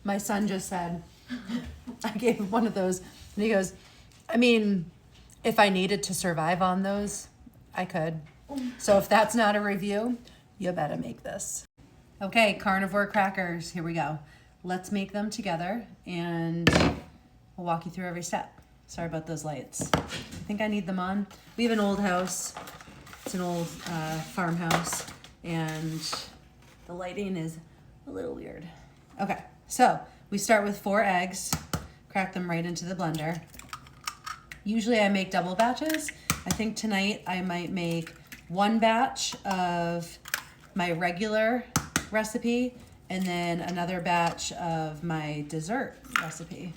My son just said, I gave him one of those, and he goes, I mean, if I needed to survive on those, I could. So if that's not a review, you better make this. Okay, carnivore crackers, here we go. Let's make them together, and we'll walk you through every step. Sorry about those lights. I think I need them on. We have an old house. It's an old farmhouse, and the lighting is a little weird. Okay, so we start with 4 eggs, crack them right into the blender. Usually I make double batches. I think tonight I might make 1 batch of my regular recipe and then another batch of my dessert recipe.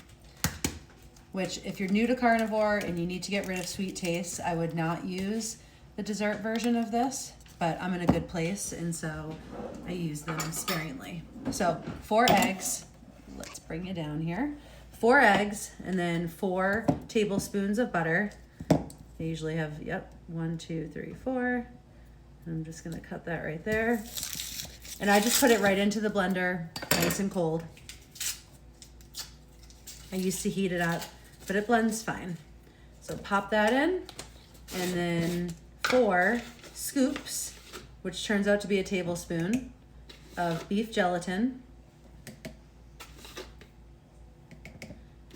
Which, if you're new to carnivore and you need to get rid of sweet taste, I would not use the dessert version of this, but I'm in a good place, and so I use them sparingly. So 4 eggs, let's bring it down here. 4 eggs, and then 4 tablespoons of butter. I usually have, 1, 2, 3, 4. I'm just gonna cut that right there. And I just put it right into the blender, nice and cold. I used to heat it up, but it blends fine. So pop that in, and then 4 scoops, which turns out to be a tablespoon, of beef gelatin.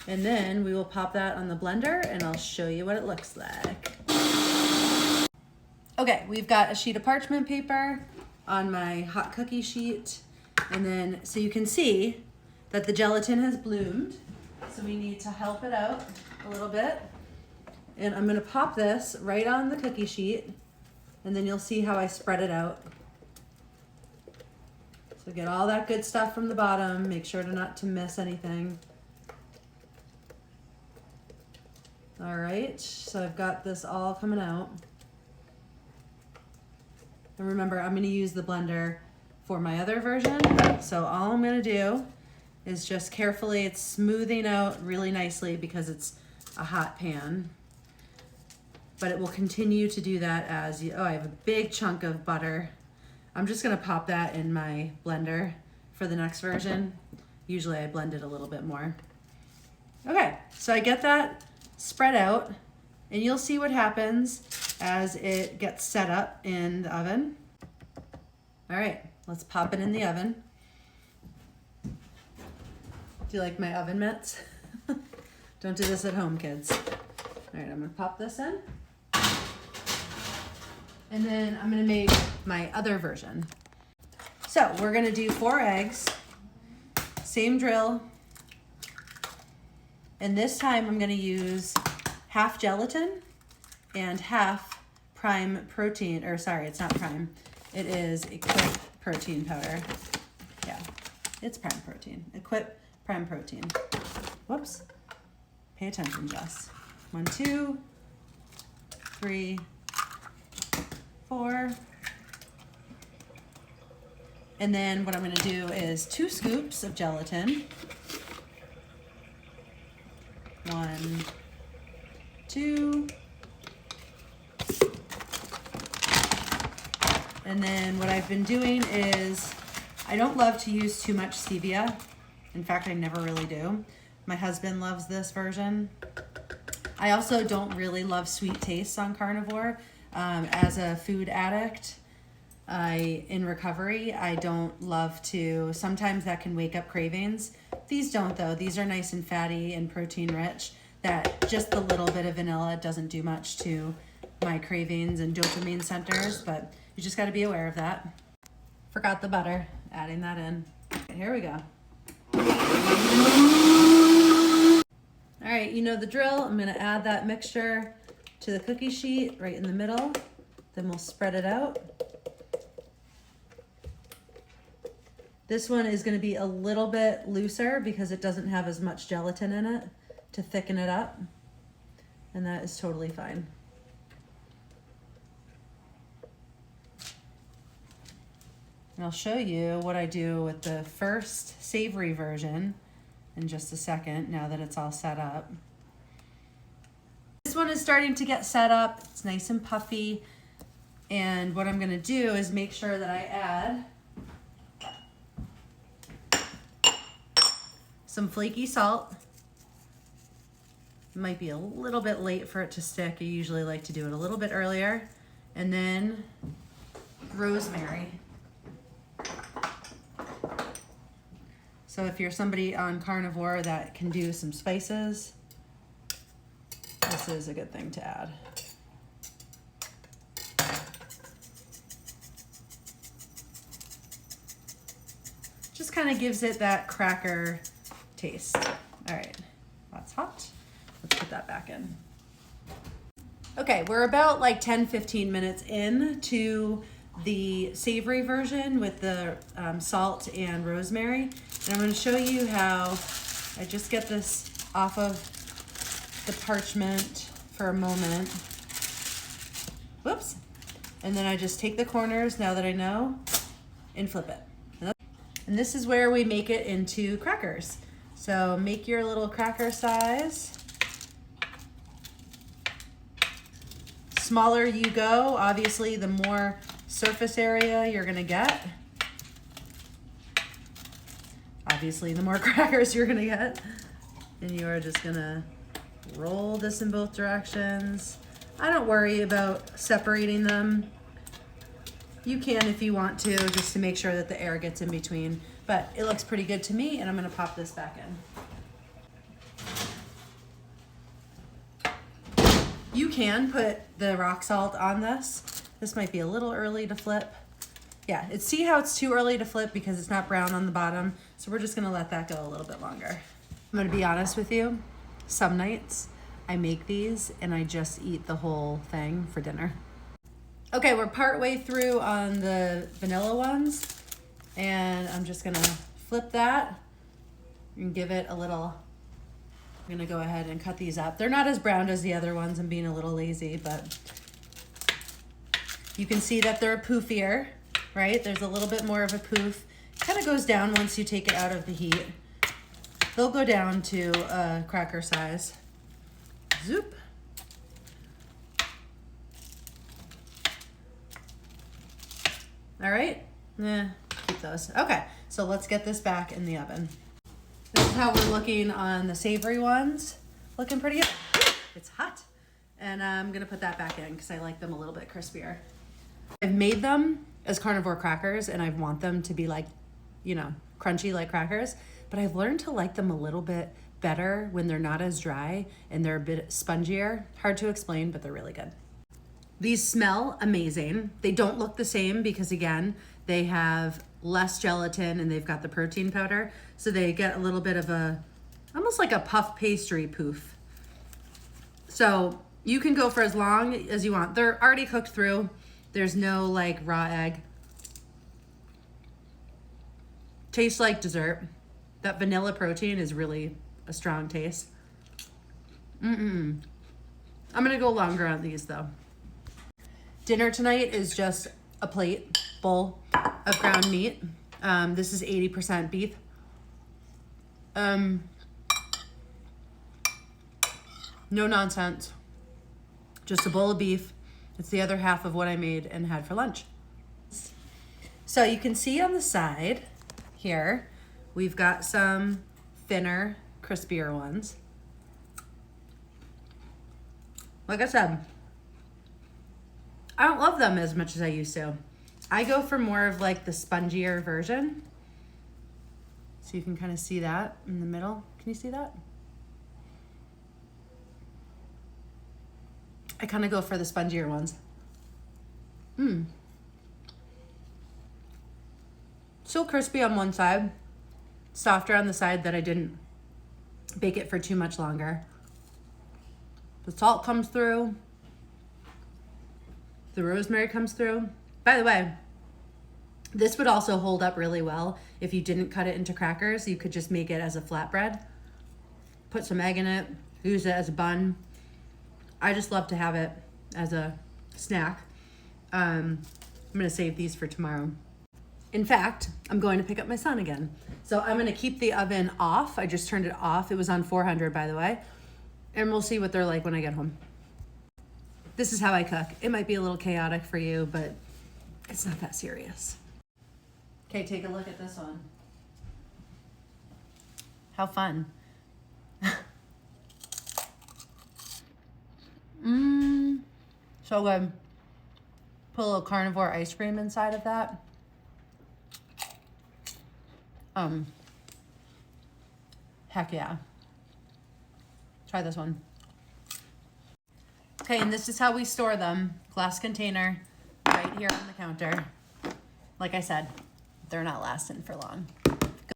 And then we will pop that on the blender, and I'll show you what it looks like. Okay, we've got a sheet of parchment paper on my hot cookie sheet, and then so you can see that the gelatin has bloomed. So we need to help it out a little bit. And I'm gonna pop this right on the cookie sheet, and then you'll see how I spread it out. So get all that good stuff from the bottom, make sure not to miss anything. All right, so I've got this all coming out. And remember, I'm gonna use the blender for my other version. So all I'm gonna do is just carefully, it's smoothing out really nicely because it's a hot pan. But it will continue to do that as you, I have a big chunk of butter. I'm just gonna pop that in my blender for the next version. Usually I blend it a little bit more. Okay, so I get that spread out, and you'll see what happens as it gets set up in the oven. All right, let's pop it in the oven. Do you like my oven mitts? Don't do this at home, kids. All right, I'm gonna pop this in. And then I'm gonna make my other version. So we're gonna do 4 eggs, same drill. And this time I'm gonna use half gelatin and half prime protein, or sorry, it's not prime. It is Equip protein powder. Yeah, it's prime protein. Equip prime protein. Whoops. Pay attention, Jess. 1, 2, 3, 4. And then what I'm gonna do is 2 scoops of gelatin. 1, 2. And then what I've been doing is, I don't love to use too much stevia. In fact, I never really do. My husband loves this version. I also don't really love sweet tastes on carnivore. As a food addict, in recovery, I don't love to, sometimes that can wake up cravings. These don't though, these are nice and fatty and protein rich, that just a little bit of vanilla doesn't do much to my cravings and dopamine centers, but you just gotta be aware of that. Forgot the butter, adding that in. Okay, here we go. All right, you know the drill. I'm gonna add that mixture to the cookie sheet right in the middle. Then we'll spread it out. This one is gonna be a little bit looser because it doesn't have as much gelatin in it to thicken it up. And that is totally fine. And I'll show you what I do with the first savory version in just a second, now that it's all set up. This one is starting to get set up. It's nice and puffy. And what I'm gonna do is make sure that I add some flaky salt. It might be a little bit late for it to stick. I usually like to do it a little bit earlier. And then rosemary. So if you're somebody on carnivore that can do some spices, this is a good thing to add. Just kind of gives it that cracker taste. All right, that's hot. Let's put that back in. Okay, we're about like 10-15 minutes in to the savory version with the salt and rosemary. And I'm going to show you how I just get this off of the parchment for a moment. Whoops. And then I just take the corners, now that I know, and flip it. And this is where we make it into crackers. So make your little cracker size. Smaller you go, obviously the more surface area you're gonna get. Obviously the more crackers you're gonna get. And you are just gonna roll this in both directions. I don't worry about separating them. You can if you want to, just to make sure that the air gets in between. But it looks pretty good to me, and I'm gonna pop this back in. You can put the rock salt on this. This might be a little early to flip. Yeah, see how it's too early to flip because it's not brown on the bottom. So we're just gonna let that go a little bit longer. I'm gonna be honest with you. Some nights I make these and I just eat the whole thing for dinner. Okay, we're partway through on the vanilla ones, and I'm just gonna flip that and give it a little. I'm gonna go ahead and cut these up. They're not as brown as the other ones. I'm being a little lazy, but you can see that they're poofier, right? There's a little bit more of a poof. Kind of goes down once you take it out of the heat. They'll go down to a cracker size. Zoop. All right, keep those. Okay, so let's get this back in the oven. This is how we're looking on the savory ones. Looking pretty good. It's hot. And I'm gonna put that back in because I like them a little bit crispier. I've made them as carnivore crackers and I want them to be like, you know, crunchy like crackers, but I've learned to like them a little bit better when they're not as dry and they're a bit spongier. Hard to explain, but they're really good. These smell amazing. They don't look the same because again, they have less gelatin and they've got the protein powder. So they get a little bit of a, almost like a puff pastry poof. So you can go for as long as you want. They're already cooked through. There's no like raw egg. Tastes like dessert. That vanilla protein is really a strong taste. I'm gonna go longer on these though. Dinner tonight is just a bowl of ground meat. This is 80% beef. No nonsense. Just a bowl of beef. It's the other half of what I made and had for lunch. So you can see on the side here, we've got some thinner, crispier ones. Like I said, I don't love them as much as I used to. I go for more of like the spongier version. So you can kind of see that in the middle. Can you see that? I kind of go for the spongier ones. Still crispy on one side, softer on the side that I didn't bake it for too much longer. The salt comes through. The rosemary comes through. By the way, this would also hold up really well if you didn't cut it into crackers. You could just make it as a flatbread, put some egg in it, use it as a bun. I just love to have it as a snack. I'm gonna save these for tomorrow. In fact, I'm going to pick up my son again. So I'm gonna keep the oven off. I just turned it off. It was on 400, by the way. And we'll see what they're like when I get home. This is how I cook. It might be a little chaotic for you, but it's not that serious. Okay, take a look at this one. How fun. So good. Put a little carnivore ice cream inside of that. Heck yeah. Try this one. Okay, and this is how we store them. Glass container right here on the counter. Like I said, they're not lasting for long.